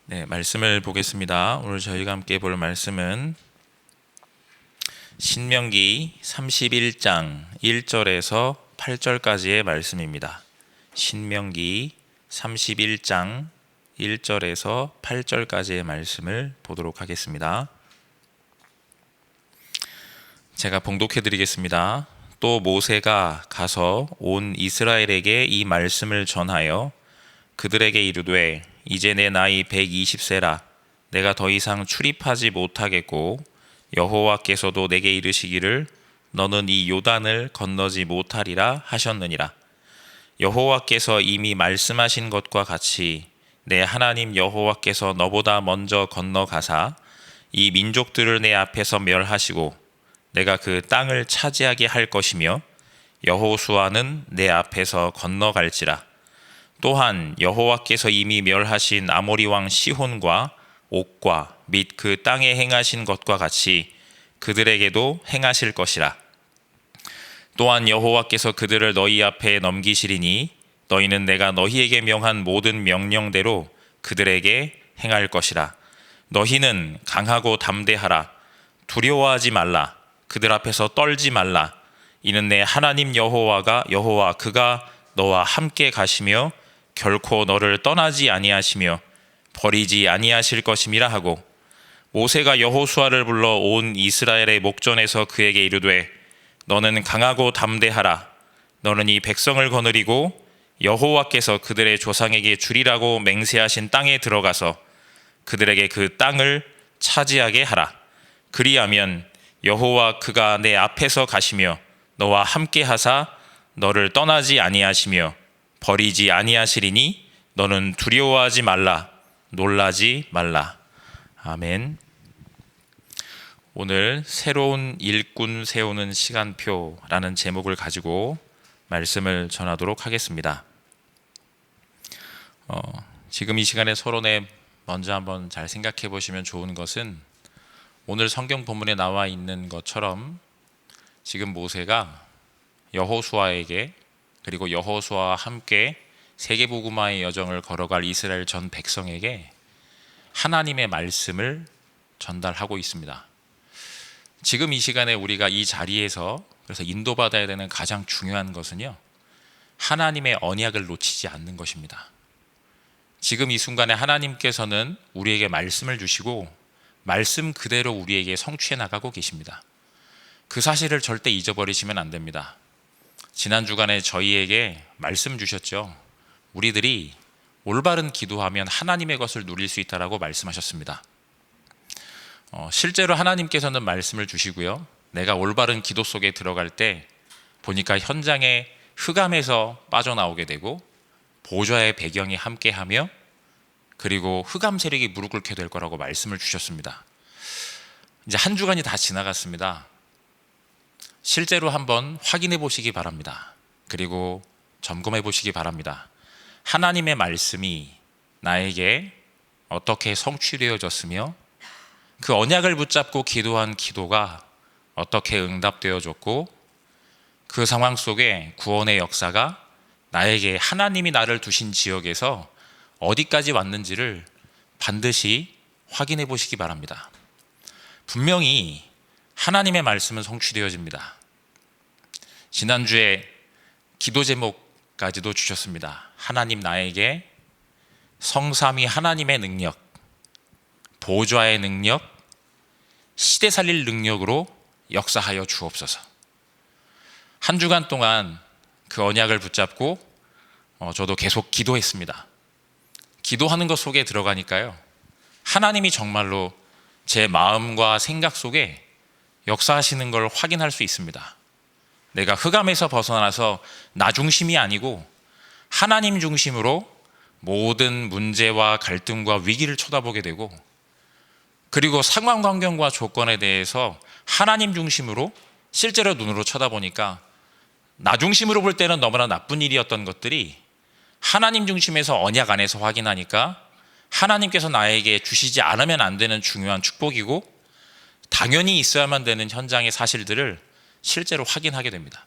네, 말씀을 보겠습니다. 오늘 저희가 함께 볼 말씀은 신명기 31장 1절에서 8절까지의 말씀입니다. 신명기 31장 1절에서 8절까지의 말씀을 보도록 하겠습니다. 제가 봉독해 드리겠습니다. 또 모세가 가서 온 이스라엘에게 이 말씀을 전하여 그들에게 이르되 이제 내 나이 120세라 내가 더 이상 출입하지 못하겠고 여호와께서도 내게 이르시기를 너는 이 요단을 건너지 못하리라 하셨느니라. 여호와께서 이미 말씀하신 것과 같이 내 하나님 여호와께서 너보다 먼저 건너가사 이 민족들을 내 앞에서 멸하시고 내가 그 땅을 차지하게 할 것이며 여호수아는 내 앞에서 건너갈지라. 또한 여호와께서 이미 멸하신 아모리 왕 시혼과 옥과 및 그 땅에 행하신 것과 같이 그들에게도 행하실 것이라. 또한 여호와께서 그들을 너희 앞에 넘기시리니 너희는 내가 너희에게 명한 모든 명령대로 그들에게 행할 것이라. 너희는 강하고 담대하라. 두려워하지 말라. 그들 앞에서 떨지 말라. 이는 내 하나님 여호와 그가 너와 함께 가시며 결코 너를 떠나지 아니하시며 버리지 아니하실 것임이라 하고, 모세가 여호수아를 불러 온 이스라엘의 목전에서 그에게 이르되 너는 강하고 담대하라. 너는 이 백성을 거느리고 여호와께서 그들의 조상에게 주리라고 맹세하신 땅에 들어가서 그들에게 그 땅을 차지하게 하라. 그리하면 여호와 그가 내 앞에서 가시며 너와 함께 하사 너를 떠나지 아니하시며 버리지 아니하시리니 너는 두려워하지 말라. 놀라지 말라. 아멘. 오늘 새로운 일꾼 세우는 시간표라는 제목을 가지고 말씀을 전하도록 하겠습니다. 지금 이 시간에 서론에 먼저 한번 잘 생각해 보시면 좋은 것은, 오늘 성경 본문에 나와 있는 것처럼 지금 모세가 여호수아에게, 그리고 여호수아와 함께 세계복음화의 여정을 걸어갈 이스라엘 전 백성에게 하나님의 말씀을 전달하고 있습니다. 지금 이 시간에 우리가 이 자리에서 그래서 인도받아야 되는 가장 중요한 것은요, 하나님의 언약을 놓치지 않는 것입니다. 지금 이 순간에 하나님께서는 우리에게 말씀을 주시고 말씀 그대로 우리에게 성취해 나가고 계십니다. 그 사실을 절대 잊어버리시면 안 됩니다. 지난 주간에 저희에게 말씀 주셨죠. 우리들이 올바른 기도하면 하나님의 것을 누릴 수 있다라고 말씀하셨습니다. 실제로 하나님께서는 말씀을 주시고요, 내가 올바른 기도 속에 들어갈 때 보니까 현장에 흑암에서 빠져나오게 되고 보좌의 배경이 함께하며 그리고 흑암 세력이 무릎 꿇게 될 거라고 말씀을 주셨습니다. 이제 한 주간이 다 지나갔습니다. 실제로 한번 확인해 보시기 바랍니다. 그리고 점검해 보시기 바랍니다. 하나님의 말씀이 나에게 어떻게 성취되어졌으며 그 언약을 붙잡고 기도한 기도가 어떻게 응답되어졌고, 그 상황 속에 구원의 역사가 나에게 하나님이 나를 두신 지역에서 어디까지 왔는지를 반드시 확인해 보시기 바랍니다. 분명히 하나님의 말씀은 성취되어집니다. 지난주에 기도 제목까지도 주셨습니다. 하나님 나에게 성삼위 하나님의 능력, 보좌의 능력, 시대 살릴 능력으로 역사하여 주옵소서. 한 주간 동안 그 언약을 붙잡고 저도 계속 기도했습니다. 기도하는 것 속에 들어가니까요, 하나님이 정말로 제 마음과 생각 속에 역사하시는 걸 확인할 수 있습니다. 내가 흑암에서 벗어나서 나 중심이 아니고 하나님 중심으로 모든 문제와 갈등과 위기를 쳐다보게 되고, 그리고 상황 환경과 조건에 대해서 하나님 중심으로 실제로 눈으로 쳐다보니까 나 중심으로 볼 때는 너무나 나쁜 일이었던 것들이 하나님 중심에서 언약 안에서 확인하니까 하나님께서 나에게 주시지 않으면 안 되는 중요한 축복이고 당연히 있어야만 되는 현장의 사실들을 실제로 확인하게 됩니다.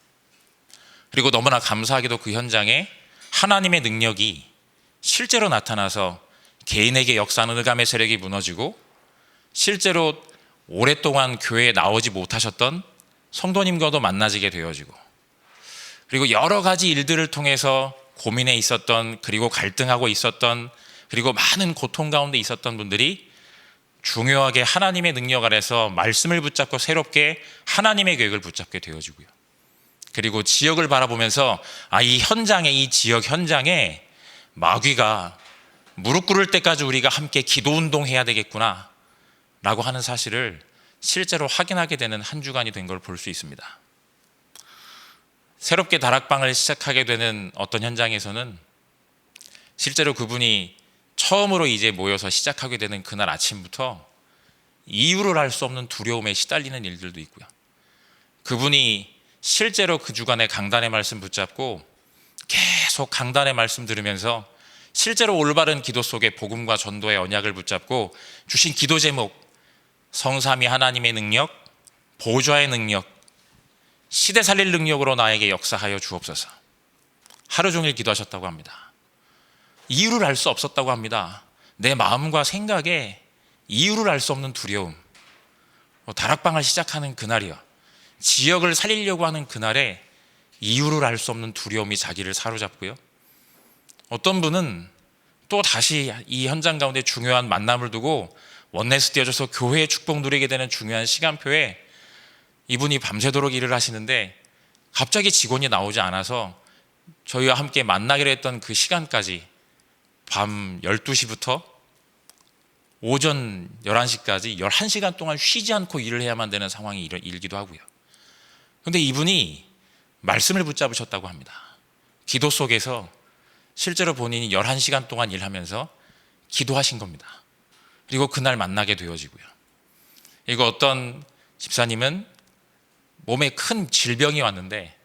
그리고 너무나 감사하게도 그 현장에 하나님의 능력이 실제로 나타나서 개인에게 역사하는 흑암의 세력이 무너지고 실제로 오랫동안 교회에 나오지 못하셨던 성도님과도 만나지게 되어지고 그리고 여러 가지 일들을 통해서 고민에 있었던 그리고 갈등하고 있었던 그리고 많은 고통 가운데 있었던 분들이 중요하게 하나님의 능력 아래서 말씀을 붙잡고 새롭게 하나님의 계획을 붙잡게 되어지고요. 그리고 지역을 바라보면서 이 현장에 이 지역 현장에 마귀가 무릎 꿇을 때까지 우리가 함께 기도 운동해야 되겠구나 라고 하는 사실을 실제로 확인하게 되는 한 주간이 된 걸 볼 수 있습니다. 새롭게 다락방을 시작하게 되는 어떤 현장에서는 실제로 그분이 처음으로 이제 모여서 시작하게 되는 그날 아침부터 이유를 알 수 없는 두려움에 시달리는 일들도 있고요. 그분이 실제로 그 주간에 강단의 말씀 붙잡고 계속 강단의 말씀 들으면서 실제로 올바른 기도 속에 복음과 전도의 언약을 붙잡고 주신 기도 제목 성삼위 하나님의 능력, 보좌의 능력, 시대 살릴 능력으로 나에게 역사하여 주옵소서. 하루 종일 기도하셨다고 합니다. 이유를 알 수 없었다고 합니다. 내 마음과 생각에 이유를 알 수 없는 두려움. 다락방을 시작하는 그날이요, 지역을 살리려고 하는 그날에 이유를 알 수 없는 두려움이 자기를 사로잡고요. 어떤 분은 또 다시 이 현장 가운데 중요한 만남을 두고 원네스 띄어져서 교회의 축복 누리게 되는 중요한 시간표에 이분이 밤새도록 일을 하시는데 갑자기 직원이 나오지 않아서 저희와 함께 만나기로 했던 그 시간까지 밤 12시부터 오전 11시까지 11시간 동안 쉬지 않고 일을 해야만 되는 상황이 일기도 하고요. 그런데 이분이 말씀을 붙잡으셨다고 합니다. 기도 속에서 실제로 본인이 11시간 동안 일하면서 기도하신 겁니다. 그리고 그날 만나게 되어지고요. 이거 어떤 집사님은 몸에 큰 질병이 왔는데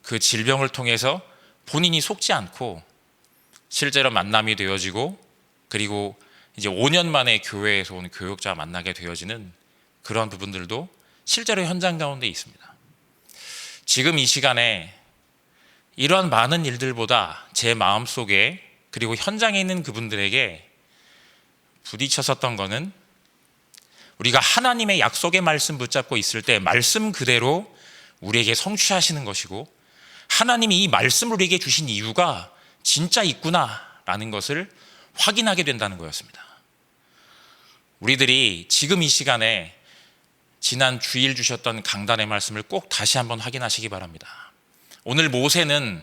그 질병을 통해서 본인이 속지 않고 실제로 만남이 되어지고 그리고 이제 5년 만에 교회에서 온 교역자와 만나게 되어지는 그런 부분들도 실제로 현장 가운데 있습니다. 지금 이 시간에 이러한 많은 일들보다 제 마음속에 그리고 현장에 있는 그분들에게 부딪혔었던 거는 우리가 하나님의 약속의 말씀 붙잡고 있을 때 말씀 그대로 우리에게 성취하시는 것이고 하나님이 이 말씀을 우리에게 주신 이유가 진짜 있구나라는 것을 확인하게 된다는 거였습니다. 우리들이 지금 이 시간에 지난 주일 주셨던 강단의 말씀을 꼭 다시 한번 확인하시기 바랍니다. 오늘 모세는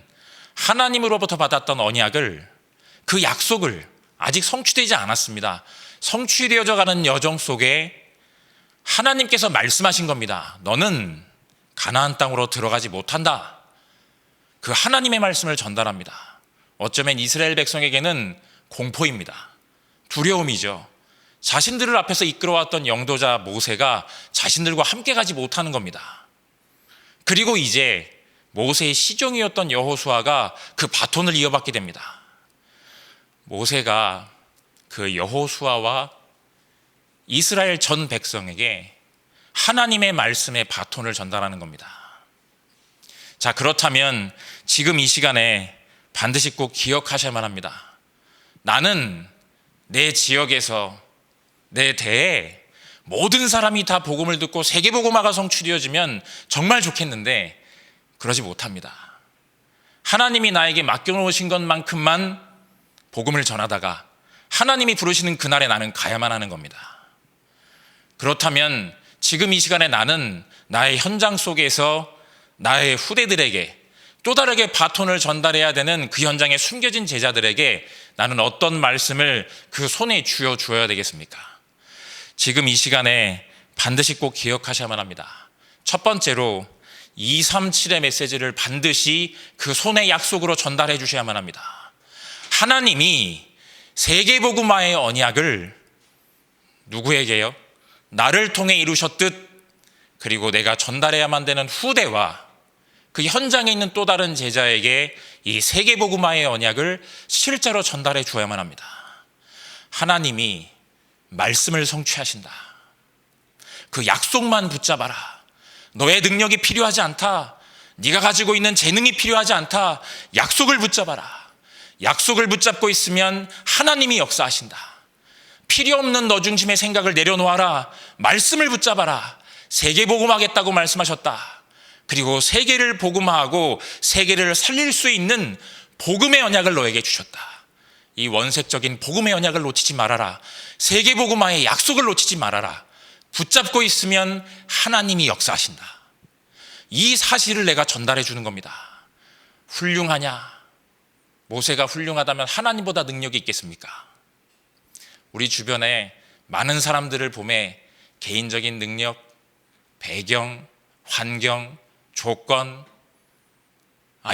하나님으로부터 받았던 언약을 그 약속을 아직 성취되지 않았습니다. 성취되어져 가는 여정 속에 하나님께서 말씀하신 겁니다. 너는 가나안 땅으로 들어가지 못한다. 그 하나님의 말씀을 전달합니다. 어쩌면 이스라엘 백성에게는 공포입니다. 두려움이죠. 자신들을 앞에서 이끌어왔던 영도자 모세가 자신들과 함께 가지 못하는 겁니다. 그리고 이제 모세의 시종이었던 여호수아가 그 바톤을 이어받게 됩니다. 모세가 그 여호수아와 이스라엘 전 백성에게 하나님의 말씀의 바톤을 전달하는 겁니다. 자, 그렇다면 지금 이 시간에 반드시 꼭 기억하셔야만 합니다. 나는 내 지역에서 내 대에 모든 사람이 다 복음을 듣고 세계복음화가 성취되어지면 정말 좋겠는데 그러지 못합니다. 하나님이 나에게 맡겨놓으신 것만큼만 복음을 전하다가 하나님이 부르시는 그날에 나는 가야만 하는 겁니다. 그렇다면 지금 이 시간에 나는 나의 현장 속에서 나의 후대들에게 또 다르게 바톤을 전달해야 되는 그 현장에 숨겨진 제자들에게 나는 어떤 말씀을 그 손에 쥐어 주어야 되겠습니까? 지금 이 시간에 반드시 꼭 기억하셔야만 합니다. 첫 번째로 237의 메시지를 반드시 그 손의 약속으로 전달해 주셔야만 합니다. 하나님이 세계복음화의 언약을 누구에게요? 나를 통해 이루셨듯 그리고 내가 전달해야만 되는 후대와 그 현장에 있는 또 다른 제자에게 이 세계복음화의 언약을 실제로 전달해 주어야만 합니다. 하나님이 말씀을 성취하신다. 그 약속만 붙잡아라. 너의 능력이 필요하지 않다. 네가 가지고 있는 재능이 필요하지 않다. 약속을 붙잡아라. 약속을 붙잡고 있으면 하나님이 역사하신다. 필요 없는 너 중심의 생각을 내려놓아라. 말씀을 붙잡아라. 세계 복음하겠다고 말씀하셨다. 그리고 세계를 복음화하고 세계를 살릴 수 있는 복음의 언약을 너에게 주셨다. 이 원색적인 복음의 언약을 놓치지 말아라. 세계 복음화의 약속을 놓치지 말아라. 붙잡고 있으면 하나님이 역사하신다. 이 사실을 내가 전달해 주는 겁니다. 훌륭하냐? 모세가 훌륭하다면 하나님보다 능력이 있겠습니까? 우리 주변에 많은 사람들을 보매 개인적인 능력, 배경, 환경, 조건,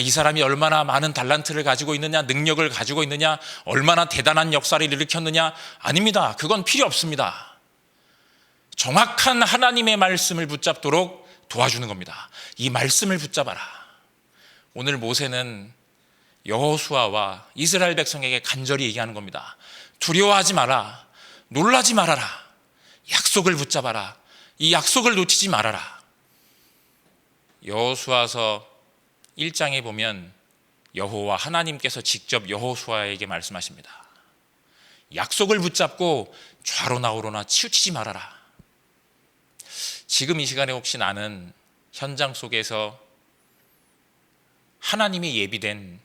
이 사람이 얼마나 많은 달란트를 가지고 있느냐, 능력을 가지고 있느냐, 얼마나 대단한 역사를 일으켰느냐, 아닙니다. 그건 필요 없습니다. 정확한 하나님의 말씀을 붙잡도록 도와주는 겁니다. 이 말씀을 붙잡아라. 오늘 모세는 여호수아와 이스라엘 백성에게 간절히 얘기하는 겁니다. 두려워하지 마라. 놀라지 말아라. 약속을 붙잡아라. 이 약속을 놓치지 말아라. 여호수아서 1장에 보면 여호와 하나님께서 직접 여호수아에게 말씀하십니다. 약속을 붙잡고 좌로 나우로나 치우치지 말아라. 지금 이 시간에 혹시 나는 현장 속에서 하나님이 예비된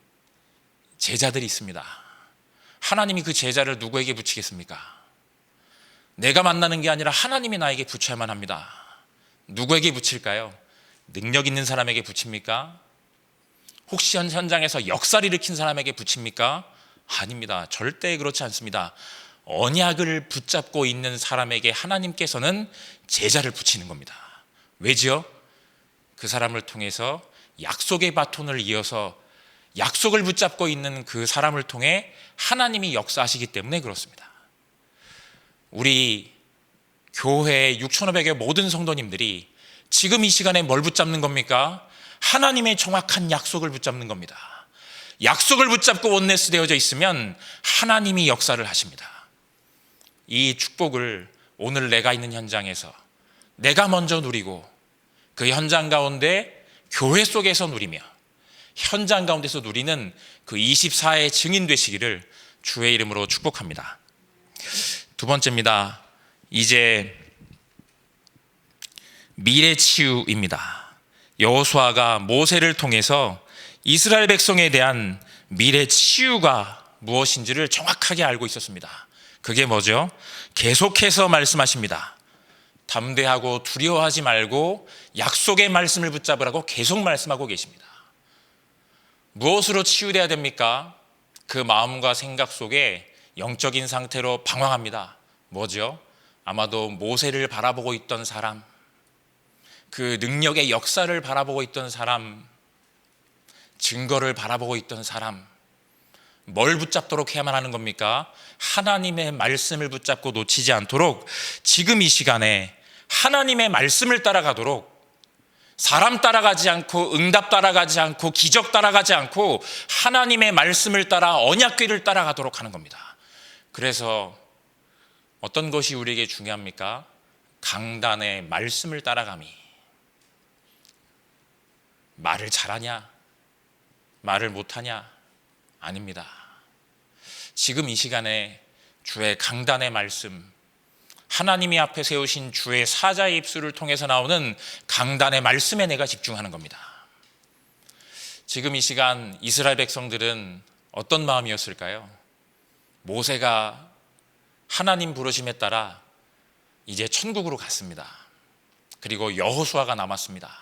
제자들이 있습니다. 하나님이 그 제자를 누구에게 붙이겠습니까? 내가 만나는 게 아니라 하나님이 나에게 붙여야만 합니다. 누구에게 붙일까요? 능력 있는 사람에게 붙입니까? 혹시 현장에서 역사를 일으킨 사람에게 붙입니까? 아닙니다. 절대 그렇지 않습니다. 언약을 붙잡고 있는 사람에게 하나님께서는 제자를 붙이는 겁니다. 왜지요? 그 사람을 통해서 약속의 바톤을 이어서 약속을 붙잡고 있는 그 사람을 통해 하나님이 역사하시기 때문에 그렇습니다. 우리 교회 6,500여 모든 성도님들이 지금 이 시간에 뭘 붙잡는 겁니까? 하나님의 정확한 약속을 붙잡는 겁니다. 약속을 붙잡고 원네스 되어져 있으면 하나님이 역사를 하십니다. 이 축복을 오늘 내가 있는 현장에서 내가 먼저 누리고 그 현장 가운데 교회 속에서 누리며 현장 가운데서 누리는 그 24의 증인 되시기를 주의 이름으로 축복합니다. 두 번째입니다. 이제 미래 치유입니다. 여호수아가 모세를 통해서 이스라엘 백성에 대한 미래 치유가 무엇인지를 정확하게 알고 있었습니다. 그게 뭐죠? 계속해서 말씀하십니다. 담대하고 두려워하지 말고 약속의 말씀을 붙잡으라고 계속 말씀하고 계십니다. 무엇으로 치유돼야 됩니까? 그 마음과 생각 속에 영적인 상태로 방황합니다. 뭐죠? 아마도 모세를 바라보고 있던 사람, 그 능력의 역사를 바라보고 있던 사람, 증거를 바라보고 있던 사람, 뭘 붙잡도록 해야만 하는 겁니까? 하나님의 말씀을 붙잡고 놓치지 않도록 지금 이 시간에 하나님의 말씀을 따라가도록, 사람 따라가지 않고 응답 따라가지 않고 기적 따라가지 않고 하나님의 말씀을 따라 언약궤를 따라가도록 하는 겁니다. 그래서 어떤 것이 우리에게 중요합니까? 강단의 말씀을 따라감이. 말을 잘하냐? 말을 못하냐? 아닙니다. 지금 이 시간에 주의 강단의 말씀, 하나님이 앞에 세우신 주의 사자의 입술을 통해서 나오는 강단의 말씀에 내가 집중하는 겁니다. 지금 이 시간 이스라엘 백성들은 어떤 마음이었을까요? 모세가 하나님 부르심에 따라 이제 천국으로 갔습니다. 그리고 여호수아가 남았습니다.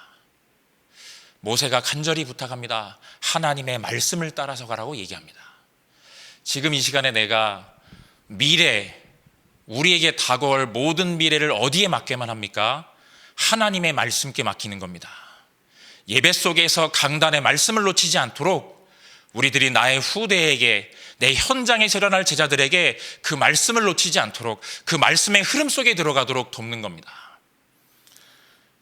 모세가 간절히 부탁합니다. 하나님의 말씀을 따라서 가라고 얘기합니다. 지금 이 시간에 내가 미래, 우리에게 다가올 모든 미래를 어디에 맡게만 합니까? 하나님의 말씀께 맡기는 겁니다. 예배 속에서 강단의 말씀을 놓치지 않도록 우리들이 나의 후대에게, 내 현장에서 일어날 제자들에게 그 말씀을 놓치지 않도록 그 말씀의 흐름 속에 들어가도록 돕는 겁니다.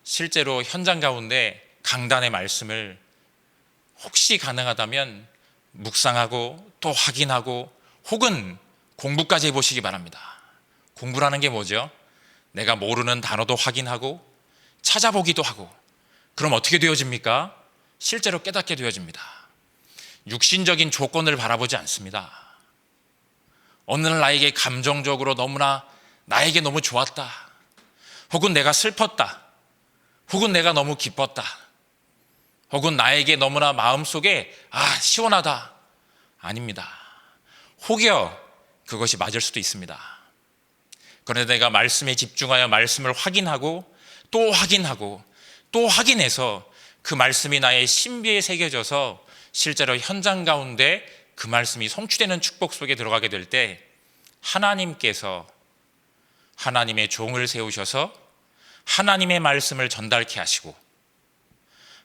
실제로 현장 가운데 강단의 말씀을 혹시 가능하다면 묵상하고 또 확인하고 혹은 공부까지 해보시기 바랍니다. 공부라는 게 뭐죠? 내가 모르는 단어도 확인하고 찾아보기도 하고, 그럼 어떻게 되어집니까? 실제로 깨닫게 되어집니다. 육신적인 조건을 바라보지 않습니다. 어느 날 나에게 감정적으로 너무나 나에게 너무 좋았다, 혹은 내가 슬펐다, 혹은 내가 너무 기뻤다, 혹은 나에게 너무나 마음속에 시원하다. 아닙니다. 혹여 그것이 맞을 수도 있습니다. 그런데 내가 말씀에 집중하여 말씀을 확인하고 또 확인하고 또 확인해서 그 말씀이 나의 신비에 새겨져서 실제로 현장 가운데 그 말씀이 성취되는 축복 속에 들어가게 될 때, 하나님께서 하나님의 종을 세우셔서 하나님의 말씀을 전달케 하시고,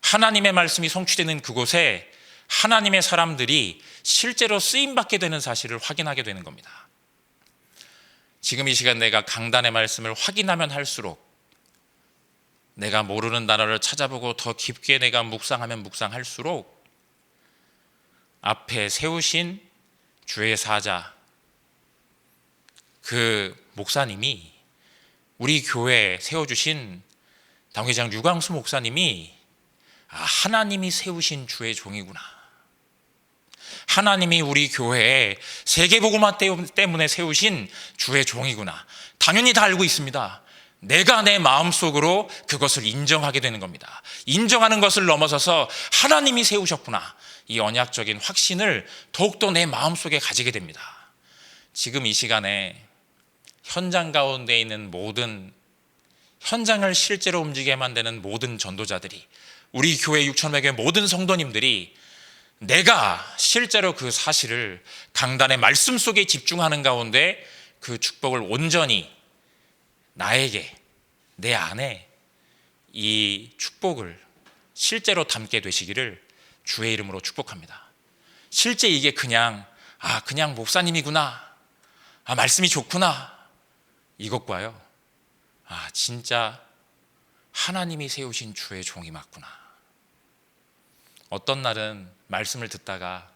하나님의 말씀이 성취되는 그곳에 하나님의 사람들이 실제로 쓰임받게 되는 사실을 확인하게 되는 겁니다. 지금 이 시간 내가 강단의 말씀을 확인하면 할수록, 내가 모르는 단어를 찾아보고 더 깊게 내가 묵상하면 묵상할수록 앞에 세우신 주의 사자, 그 목사님이, 우리 교회에 세워주신 당회장 유광수 목사님이 하나님이 세우신 주의 종이구나, 하나님이 우리 교회에 세계복음화 때문에 세우신 주의 종이구나, 당연히 다 알고 있습니다. 내가 내 마음속으로 그것을 인정하게 되는 겁니다. 인정하는 것을 넘어서서 하나님이 세우셨구나, 이 언약적인 확신을 더욱더 내 마음속에 가지게 됩니다. 지금 이 시간에 현장 가운데 있는 모든, 현장을 실제로 움직이게 만드는 모든 전도자들이, 우리 교회 6,500의 모든 성도님들이 내가 실제로 그 사실을 강단의 말씀 속에 집중하는 가운데 그 축복을 온전히 나에게, 내 안에 이 축복을 실제로 담게 되시기를 주의 이름으로 축복합니다. 실제 이게 그냥 목사님이구나, 말씀이 좋구나, 이것과요, 진짜 하나님이 세우신 주의 종이 맞구나. 어떤 날은 말씀을 듣다가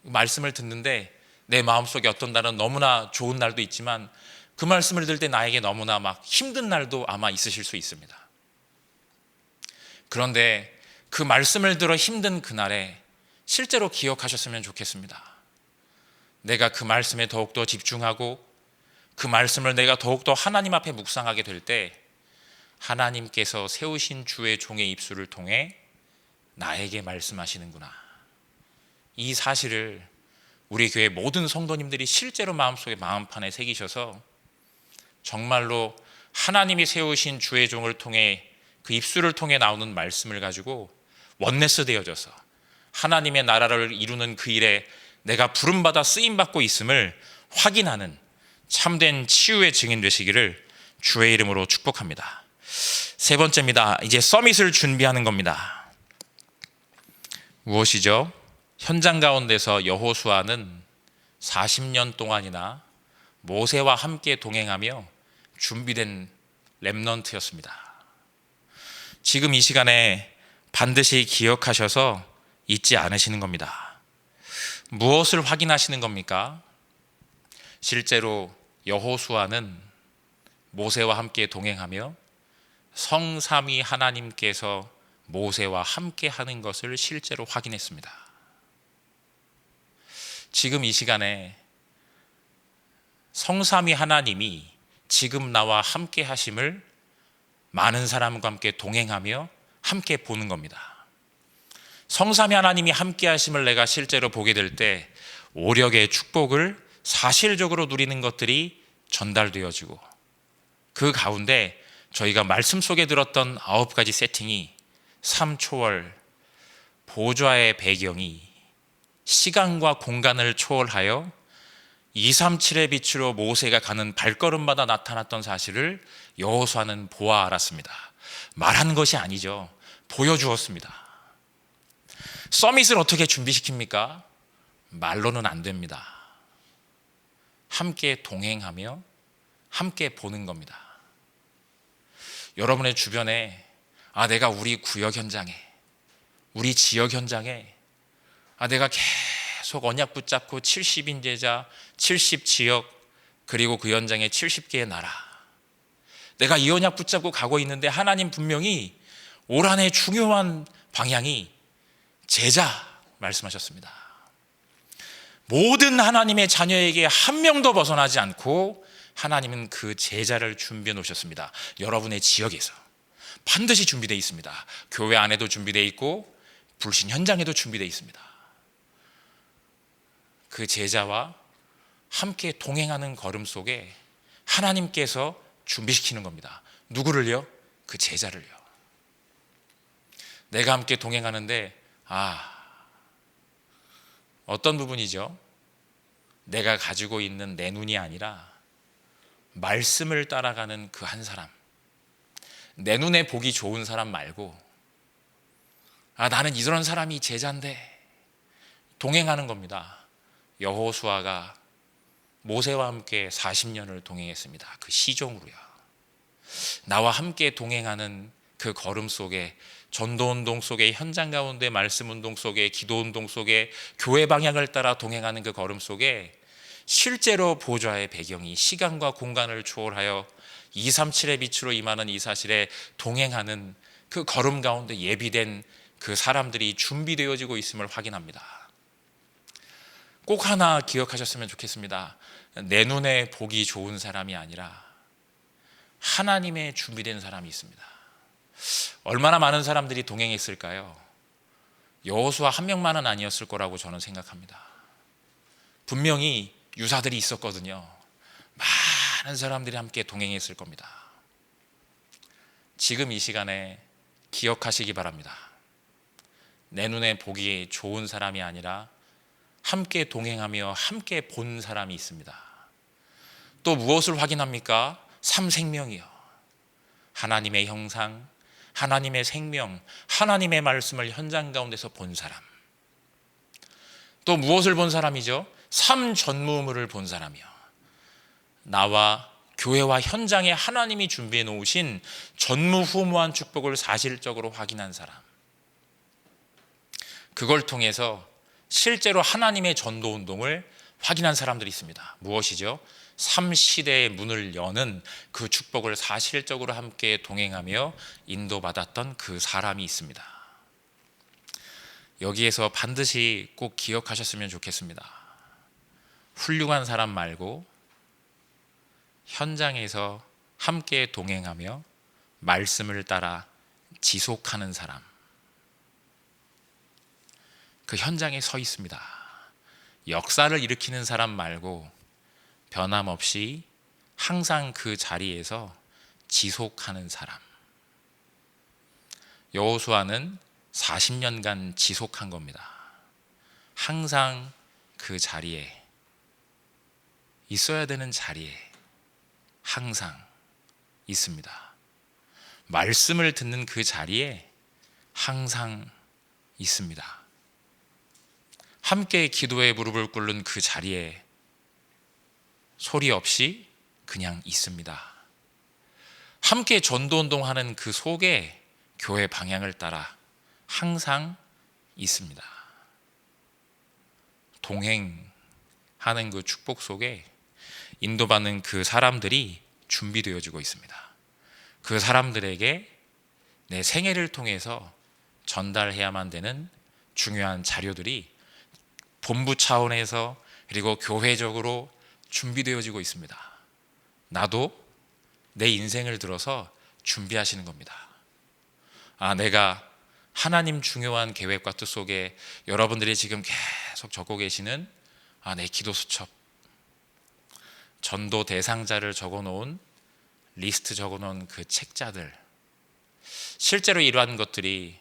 말씀을 듣는데 내 마음속에 어떤 날은 너무나 좋은 날도 있지만 그 말씀을 들을 때 나에게 너무나 막 힘든 날도 아마 있으실 수 있습니다. 그런데 그 말씀을 들어 힘든 그날에 실제로 기억하셨으면 좋겠습니다. 내가 그 말씀에 더욱더 집중하고 그 말씀을 내가 더욱더 하나님 앞에 묵상하게 될 때, 하나님께서 세우신 주의 종의 입술을 통해 나에게 말씀하시는구나, 이 사실을 우리 교회 모든 성도님들이 실제로 마음속에 마음판에 새기셔서 정말로 하나님이 세우신 주의 종을 통해, 그 입술을 통해 나오는 말씀을 가지고 원네스 되어져서 하나님의 나라를 이루는 그 일에 내가 부름받아 쓰임받고 있음을 확인하는 참된 치유의 증인 되시기를 주의 이름으로 축복합니다. 세 번째입니다. 이제 서밋을 준비하는 겁니다. 무엇이죠? 현장 가운데서 여호수아는 40년 동안이나 모세와 함께 동행하며 준비된 렘넌트였습니다. 지금 이 시간에 반드시 기억하셔서 잊지 않으시는 겁니다. 무엇을 확인하시는 겁니까? 실제로 여호수아는 모세와 함께 동행하며 성삼위 하나님께서 모세와 함께 하는 것을 실제로 확인했습니다. 지금 이 시간에 성삼위 하나님이 지금 나와 함께 하심을 많은 사람과 함께 동행하며 함께 보는 겁니다. 성삼위 하나님이 함께 하심을 내가 실제로 보게 될 때 오력의 축복을 사실적으로 누리는 것들이 전달되어지고, 그 가운데 저희가 말씀 속에 들었던 9가지 세팅이, 삼초월, 보좌의 배경이 시간과 공간을 초월하여 237의 빛으로 모세가 가는 발걸음마다 나타났던 사실을 여호수아는 보아 알았습니다. 말한 것이 아니죠. 보여주었습니다. 서밋을 어떻게 준비시킵니까? 말로는 안 됩니다. 함께 동행하며 함께 보는 겁니다. 여러분의 주변에 내가 우리 구역 현장에, 우리 지역 현장에 내가 계속 언약 붙잡고 70인 제자, 70지역, 그리고 그 현장에 70개의 나라, 내가 이 언약 붙잡고 가고 있는데 하나님 분명히 올 한 해 중요한 방향이 제자 말씀하셨습니다. 모든 하나님의 자녀에게 한 명도 벗어나지 않고 하나님은 그 제자를 준비해 놓으셨습니다. 여러분의 지역에서 반드시 준비되어 있습니다. 교회 안에도 준비되어 있고 불신 현장에도 준비되어 있습니다. 그 제자와 함께 동행하는 걸음 속에 하나님께서 준비시키는 겁니다. 누구를요? 그 제자를요. 내가 함께 동행하는데 어떤 부분이죠? 내가 가지고 있는 내 눈이 아니라 말씀을 따라가는 그 한 사람, 내 눈에 보기 좋은 사람 말고 나는 이런 사람이 제자인데 동행하는 겁니다. 여호수아가 모세와 함께 40년을 동행했습니다. 그 시종으로요. 나와 함께 동행하는 그 걸음 속에, 전도운동 속에, 현장 가운데 말씀운동 속에, 기도운동 속에, 교회 방향을 따라 동행하는 그 걸음 속에 실제로 보좌의 배경이 시간과 공간을 초월하여 237의 빛으로 임하는 이 사실에 동행하는 그 걸음 가운데 예비된 그 사람들이 준비되어지고 있음을 확인합니다. 꼭 하나 기억하셨으면 좋겠습니다. 내 눈에 보기 좋은 사람이 아니라 하나님의 준비된 사람이 있습니다. 얼마나 많은 사람들이 동행했을까요? 여호수아 한 명만은 아니었을 거라고 저는 생각합니다. 분명히 유사들이 있었거든요. 많은 사람들이 함께 동행했을 겁니다. 지금 이 시간에 기억하시기 바랍니다. 내 눈에 보기 좋은 사람이 아니라 함께 동행하며 함께 본 사람이 있습니다. 또 무엇을 확인합니까? 삼생명이요. 하나님의 형상, 하나님의 생명, 하나님의 말씀을 현장 가운데서 본 사람. 또 무엇을 본 사람이죠? 삼전무후무를 본 사람이요. 나와 교회와 현장에 하나님이 준비해 놓으신 전무후무한 축복을 사실적으로 확인한 사람. 그걸 통해서 실제로 하나님의 전도운동을 확인한 사람들이 있습니다. 무엇이죠? 3시대의 문을 여는 그 축복을 사실적으로 함께 동행하며 인도받았던 그 사람이 있습니다. 여기에서 반드시 꼭 기억하셨으면 좋겠습니다. 훌륭한 사람 말고 현장에서 함께 동행하며 말씀을 따라 지속하는 사람, 그 현장에 서 있습니다. 역사를 일으키는 사람 말고 변함없이 항상 그 자리에서 지속하는 사람. 여호수아는 40년간 지속한 겁니다. 항상 그 자리에, 있어야 되는 자리에 항상 있습니다. 말씀을 듣는 그 자리에 항상 있습니다. 함께 기도에 무릎을 꿇는 그 자리에 소리 없이 그냥 있습니다. 함께 전도운동하는 그 속에 교회 방향을 따라 항상 있습니다. 동행하는 그 축복 속에 인도받는 그 사람들이 준비되어지고 있습니다. 그 사람들에게 내 생애를 통해서 전달해야만 되는 중요한 자료들이 본부 차원에서 그리고 교회적으로 준비되어지고 있습니다. 나도 내 인생을 들어서 준비하시는 겁니다. 내가 하나님 중요한 계획과 뜻 속에 여러분들이 지금 계속 적고 계시는 내 기도 수첩, 전도 대상자를 적어놓은 리스트 적어놓은 그 책자들, 실제로 이러한 것들이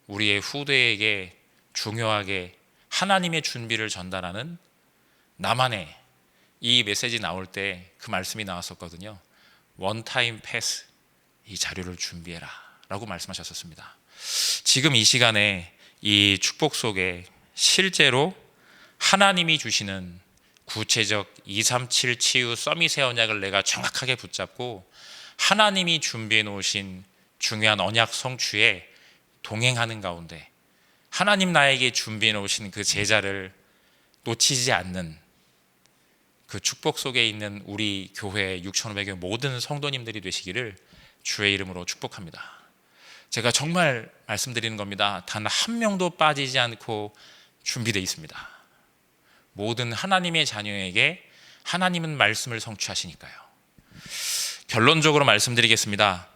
우리의 후대에게 중요하게 하나님의 준비를 전달하는, 나만의 이 메시지 나올 때 그 말씀이 나왔었거든요. 원타임 패스, 이 자료를 준비해라 라고 말씀하셨었습니다. 지금 이 시간에 이 축복 속에 실제로 하나님이 주시는 구체적 237 치유 서밋의 언약을 내가 정확하게 붙잡고 하나님이 준비해 놓으신 중요한 언약 성취에 동행하는 가운데 하나님 나에게 준비해 놓으신 그 제자를 놓치지 않는 그 축복 속에 있는 우리 교회 6,500의 모든 성도님들이 되시기를 주의 이름으로 축복합니다. 제가 정말 말씀드리는 겁니다. 단 한 명도 빠지지 않고 준비되어 있습니다. 모든 하나님의 자녀에게 하나님은 말씀을 성취하시니까요. 결론적으로 말씀드리겠습니다.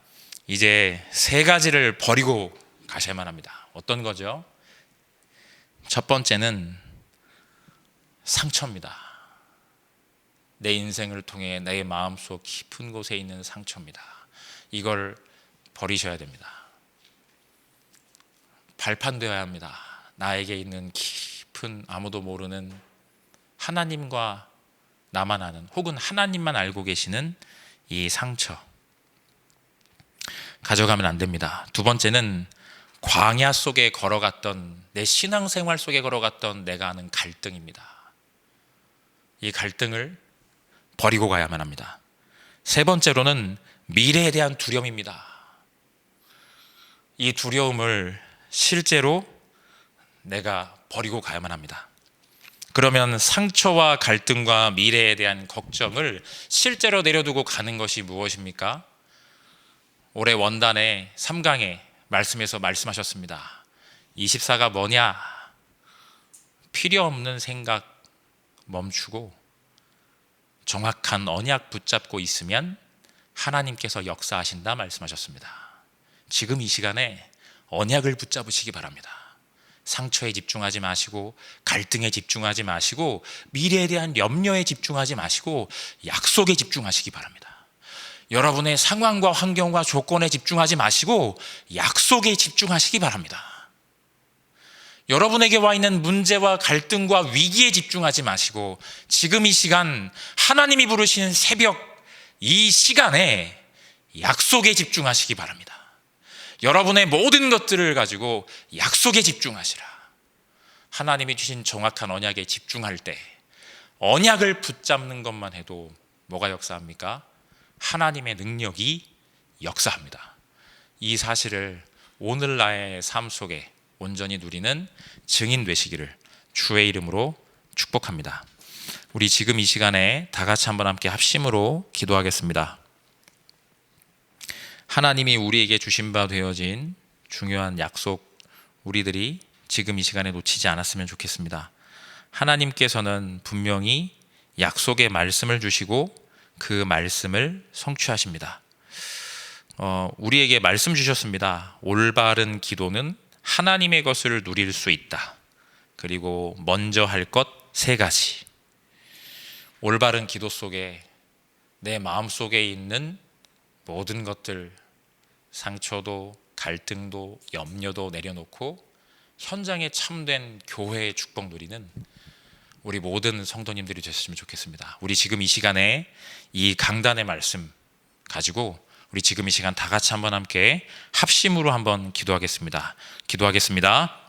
이제 세 가지를 버리고 가셔야만 합니다. 어떤 거죠? 첫 번째는 상처입니다. 내 인생을 통해 내 마음속 깊은 곳에 있는 상처입니다. 이걸 버리셔야 됩니다. 발판되어야 합니다. 나에게 있는 깊은 아무도 모르는 하나님과 나만 아는, 혹은 하나님만 알고 계시는 이 상처 가져가면 안 됩니다. 두 번째는 광야 속에 걸어갔던, 내 신앙생활 속에 걸어갔던 내가 아는 갈등입니다. 이 갈등을 버리고 가야만 합니다. 세 번째로는 미래에 대한 두려움입니다. 이 두려움을 실제로 내가 버리고 가야만 합니다. 그러면 상처와 갈등과 미래에 대한 걱정을 실제로 내려두고 가는 것이 무엇입니까? 올해 원단의 3강의 말씀에서 말씀하셨습니다. 24가 뭐냐? 필요 없는 생각 멈추고 정확한 언약 붙잡고 있으면 하나님께서 역사하신다 말씀하셨습니다. 지금 이 시간에 언약을 붙잡으시기 바랍니다. 상처에 집중하지 마시고, 갈등에 집중하지 마시고, 미래에 대한 염려에 집중하지 마시고, 약속에 집중하시기 바랍니다. 여러분의 상황과 환경과 조건에 집중하지 마시고 약속에 집중하시기 바랍니다. 여러분에게 와 있는 문제와 갈등과 위기에 집중하지 마시고 지금 이 시간 하나님이 부르신 새벽 이 시간에 약속에 집중하시기 바랍니다. 여러분의 모든 것들을 가지고 약속에 집중하시라. 하나님이 주신 정확한 언약에 집중할 때 언약을 붙잡는 것만 해도 뭐가 역사합니까? 하나님의 능력이 역사합니다. 이 사실을 오늘 나의 삶 속에 온전히 누리는 증인 되시기를 주의 이름으로 축복합니다. 우리 지금 이 시간에 다 같이 한번 함께 합심으로 기도하겠습니다. 하나님이 우리에게 주신 바 되어진 중요한 약속, 우리들이 지금 이 시간에 놓치지 않았으면 좋겠습니다. 하나님께서는 분명히 약속의 말씀을 주시고 그 말씀을 성취하십니다. 우리에게 말씀 주셨습니다. 올바른 기도는 하나님의 것을 누릴 수 있다. 그리고 먼저 할 것 3가지. 올바른 기도 속에 내 마음속에 있는 모든 것들, 상처도 갈등도 염려도 내려놓고 현장에 참된 교회의 축복 누리는 우리 모든 성도님들이 되셨으면 좋겠습니다. 우리 지금 이 시간에 이 강단의 말씀 가지고 우리 지금 이 시간 다 같이 한번 함께 합심으로 한번 기도하겠습니다. 기도하겠습니다.